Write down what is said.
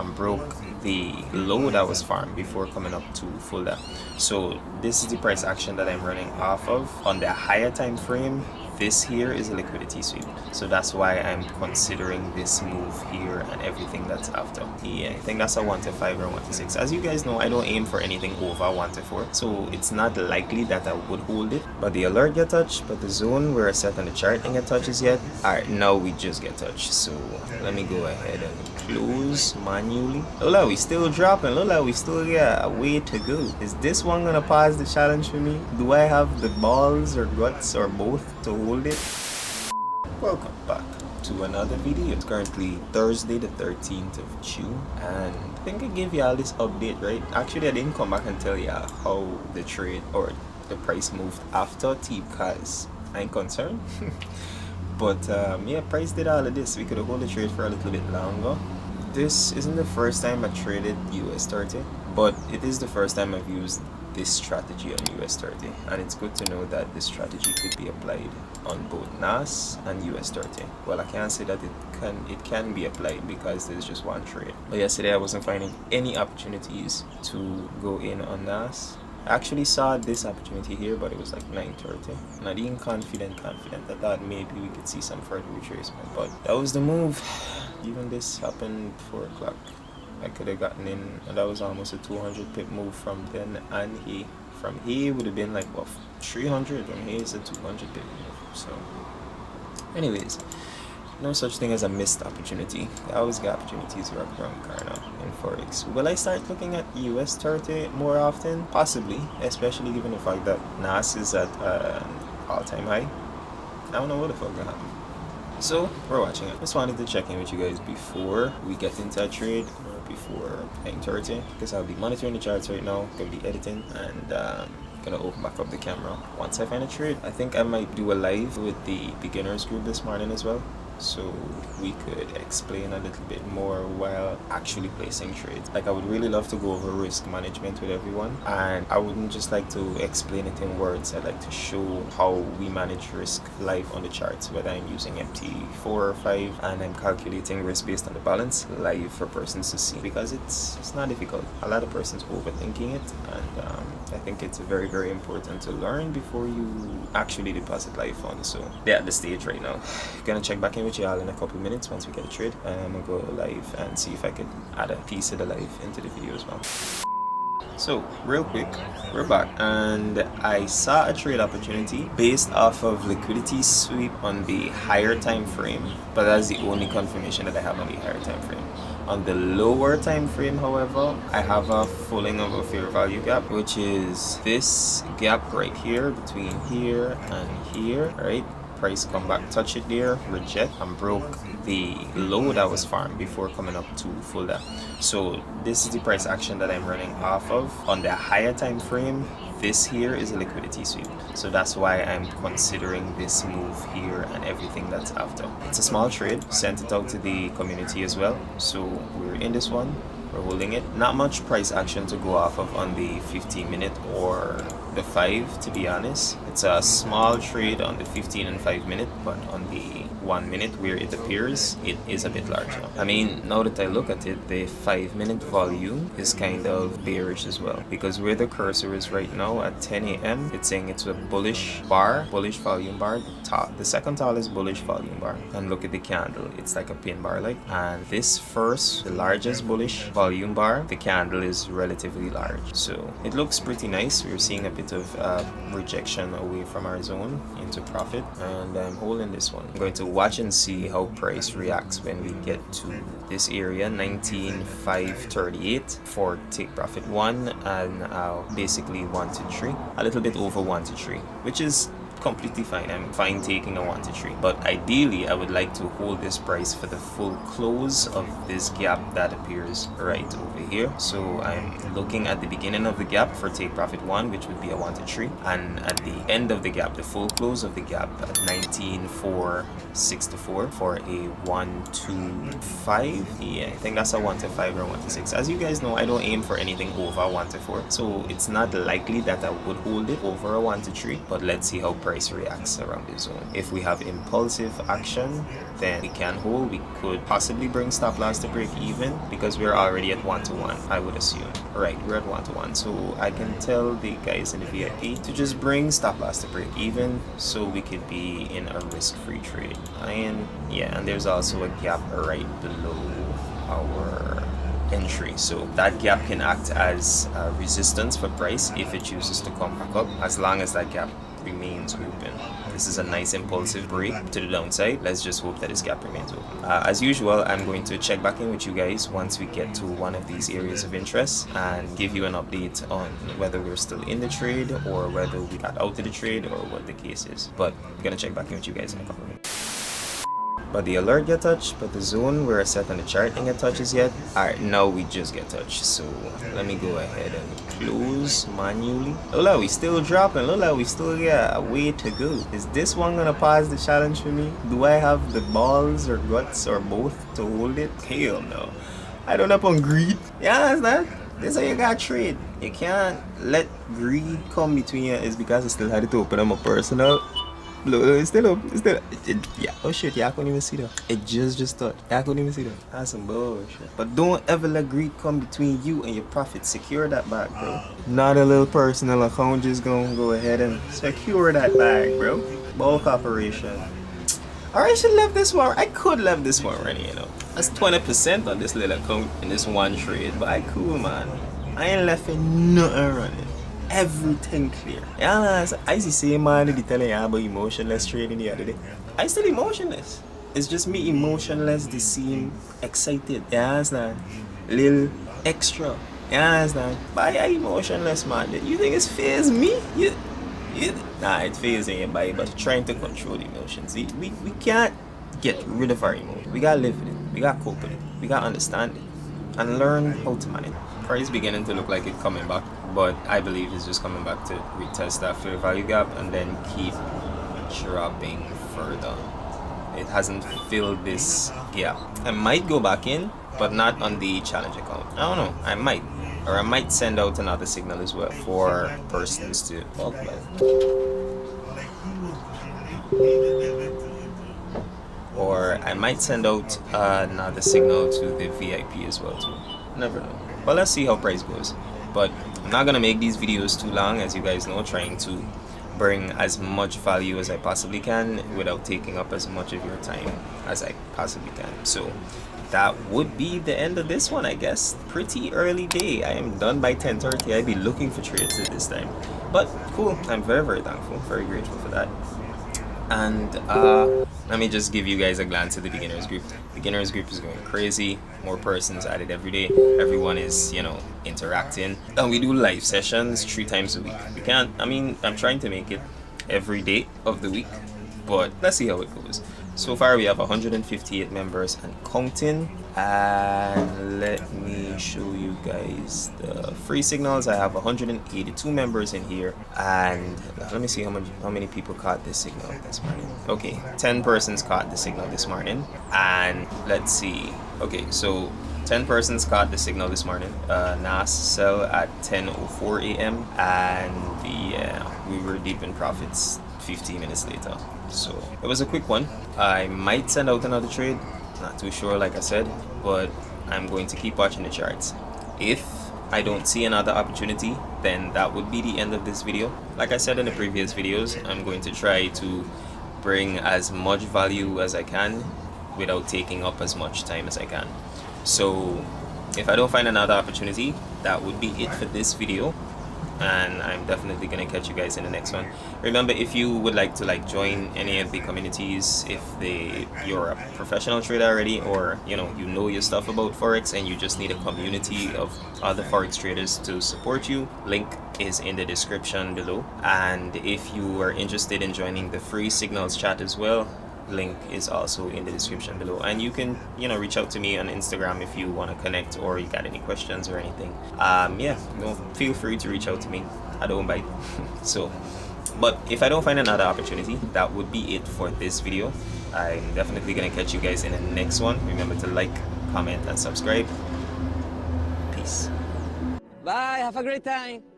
and broke the low that was farmed before coming up to full depth. So this is the price action that I'm running off of on the higher time frame. This here is a liquidity sweep, so that's why I'm considering this move here and everything that's after. Yeah, I think that's a 1 to 5 or 1 to 6. As you guys know, I don't aim for anything over 1 to 4, so it's not likely that I would hold it. But the alert get touched, but the zone where I set on the chart ain't get touches yet. Alright, now we just get touched. So let me go ahead and close manually. Lola, we still dropping. Lola, we still got a way to go. Is this one gonna pass the challenge for me? Do I have the balls or guts or both to hold it? Welcome back to another video. It's currently Thursday the 13th of June, and I think I gave y'all this update, right? Actually, I didn't come back and tell y'all how the trade or the price moved after T because I ain't concerned. But yeah, price did all of this. We could have held the trade for a little bit longer. This isn't the first time I traded US30, but it is the first time I've used this strategy on US30, and it's good to know that this strategy could be applied on both NAS and US30. Well, I can't say that it can be applied because there's just one trade. But yesterday I wasn't finding any opportunities to go in on NAS. I actually saw this opportunity here, but it was like 9:30. Not even confident. I thought maybe we could see some further retracement, but that was the move. Even this happened 4 o'clock. I could have gotten in, and that was almost a 200 pip move from then, and from here would have been like what, 300. From here is a 200 pip move. So anyways, no such thing as a missed opportunity. I always get opportunities right around the corner in forex. Will I start looking at US30 more often? Possibly, especially given the fact that NAS is at an all-time high. I don't know what the fuck gonna happen. So we're watching it. Just wanted to check in with you guys before we get into a trade, or before 9:30, because I'll be monitoring the charts right now, gonna be editing, and gonna open back up the camera once I find a trade. I think I might do a live with the beginners group this morning as well, so we could explain a little bit more while actually placing trades. Like, I would really love to go over risk management with everyone, and I wouldn't just like to explain it in words. I'd like to show how we manage risk live on the charts, whether I'm using MT4 or 5 and I'm calculating risk based on the balance live for persons to see, because it's not difficult. A lot of persons overthinking it, and I think it's very important to learn before you actually deposit live funds. So they're at the stage right now. Gonna check back in with y'all in a couple minutes once we get a trade. I'm gonna go live and see if I could add a piece of the live into the video as well. So real quick, we're back, and I saw a trade opportunity based off of liquidity sweep on the higher time frame, but that's the only confirmation that I have on the higher time frame. On the lower time frame, however, I have a fulling of a fair value gap, which is this gap right here between here and here, right? Price come back, touch it there, reject, and broke the low that was farmed before coming up to full depth. So this is the price action that I'm running off of on the higher time frame. This here is a liquidity sweep, so that's why I'm considering this move here and everything that's after. It's a small trade, sent it out to the community as well, so we're in this one, we're holding it. Not much price action to go off of on the 15-minute or the 5, to be honest. It's a small trade on the 15 and 5-minute, but on the 1-minute where it appears, it is a bit larger. I mean, now that I look at it, the 5-minute volume is kind of bearish as well, because where the cursor is right now at 10 a.m, it's saying it's a bullish volume bar. The second tallest bullish volume bar, and look at the candle, it's like a pin bar like, and this first, the largest bullish volume bar, the candle is relatively large, so it looks pretty nice. We're seeing a bit of rejection away from our zone into profit, and I'm holding this one. I'm going to watch and see how price reacts when we get to this area, 19,538 for take profit 1, and basically 1 to 3, a little bit over 1 to 3, which is completely fine. I'm fine taking a 1 to 3, but ideally I would like to hold this price for the full close of this gap that appears right over here. So I'm looking at the beginning of the gap for take profit 1, which would be a 1 to 3, and at the end of the gap, the full close of the gap at 19,464 for a 1 to 5. Yeah, I think that's a 1 to 5 or 1 to 6. As you guys know, I don't aim for anything over 1 to 4, so it's not likely that I would hold it over a 1 to 3, but let's see how price price reacts around the zone. If we have impulsive action, then we can hold. We could possibly bring stop loss to break even because we're already at 1-to-1, I would assume. Right, we're at 1-to-1. So I can tell the guys in the VIP to just bring stop loss to break even so we could be in a risk-free trade. And yeah, and there's also a gap right below our entry, so that gap can act as resistance for price if it chooses to come back up, as long as that gap remains open. This is a nice impulsive break to the downside. Let's just hope that this gap remains open. As usual, I'm going to check back in with you guys once we get to one of these areas of interest and give you an update on whether we're still in the trade or whether we got out of the trade or what the case is. But I'm gonna check back in with you guys in a couple of minutes. But the alert get touched, but the zone where I set on the chart didn't get touches yet. Alright, now we just get touched. So let me go ahead and close manually. Lola, we still dropping. Lola, we still got a way to go. Is this one gonna pass the challenge for me? Do I have the balls or guts or both to hold it? Hell no. I don't up on greed. Yeah, that's that. This is how you gotta trade. You can't let greed come between you. It's because I still had it open on my personal. Look, it's still up. It's still. Yeah. Oh shit! Yeah, I couldn't even see that. It just touched. Yeah, I couldn't even see that. That's some bullshit. But don't ever let greed come between you and your profit. Secure that bag, bro. Not a little personal account. Just gonna go ahead and secure that bag, bro. Bulk operation. Or I should leave this one. I could leave this one running. You know, that's 20% on this little account in this one trade. But I cool, man. I ain't left nothing running. Everything clear. Yeah, I see same man they telling you about emotionless trading the other day. I still emotionless. It's just me emotionless. They seem excited. You understand? Little extra. You understand? But I emotionless, man. You think it's phase me? Nah, it's phasing you, but trying to control the emotions. See, we can't get rid of our emotions. We gotta live with it. We gotta cope with it. We gotta understand it and learn how to manage it. Price beginning to look like it coming back, but I believe it's just coming back to retest that fair value gap and then keep dropping further. It hasn't filled this gap. I might go back in, but not on the challenge account. I don't know. I might, or I might send out another signal as well for persons to talk about. Or I might send out another signal to the VIP as well too. Never know. But let's see how price goes. But I'm not gonna make these videos too long, as you guys know, trying to bring as much value as I possibly can without taking up as much of your time as I possibly can. So that would be the end of this one, I guess. Pretty early day. I am done by 10:30. I'd be looking for trades at this time. But cool. I'm very, very thankful, very grateful for that. And let me just give you guys a glance at the beginners group. Beginners group is going crazy. More persons added every day. Everyone is, you know, interacting. And we do live sessions 3 times a week. We can't, I mean, I'm trying to make it every day of the week, but let's see how it goes. So far we have 158 members and counting. And let me show you guys the free signals. I have 182 members in here, and let me see how many people caught this signal this morning. Okay, 10 persons caught the signal this morning, and let's see. Okay, so 10 persons caught the signal this morning. Nas100 at 10:04 a.m. and we were deep in profits 15 minutes later. So it was a quick one. I might send out another trade. Not too sure, like I said, but I'm going to keep watching the charts. If I don't see another opportunity, then that would be the end of this video. Like I said in the previous videos, I'm going to try to bring as much value as I can without taking up as much time as I can. So if I don't find another opportunity, that would be it for this video, and I'm definitely gonna catch you guys in the next one. Remember, if you would like to join any of the communities, if you're a professional trader already, or you know your stuff about forex and you just need a community of other forex traders to support you, link is in the description below. And if you are interested in joining the free signals chat as well, link is also in the description below. And you can reach out to me on Instagram if you want to connect, or you got any questions or anything. Yeah, feel free to reach out to me. I don't bite. So, but if I don't find another opportunity, that would be it for this video. I'm definitely gonna catch you guys in the next one. Remember to like, comment, and subscribe. Peace. Bye, have a great time.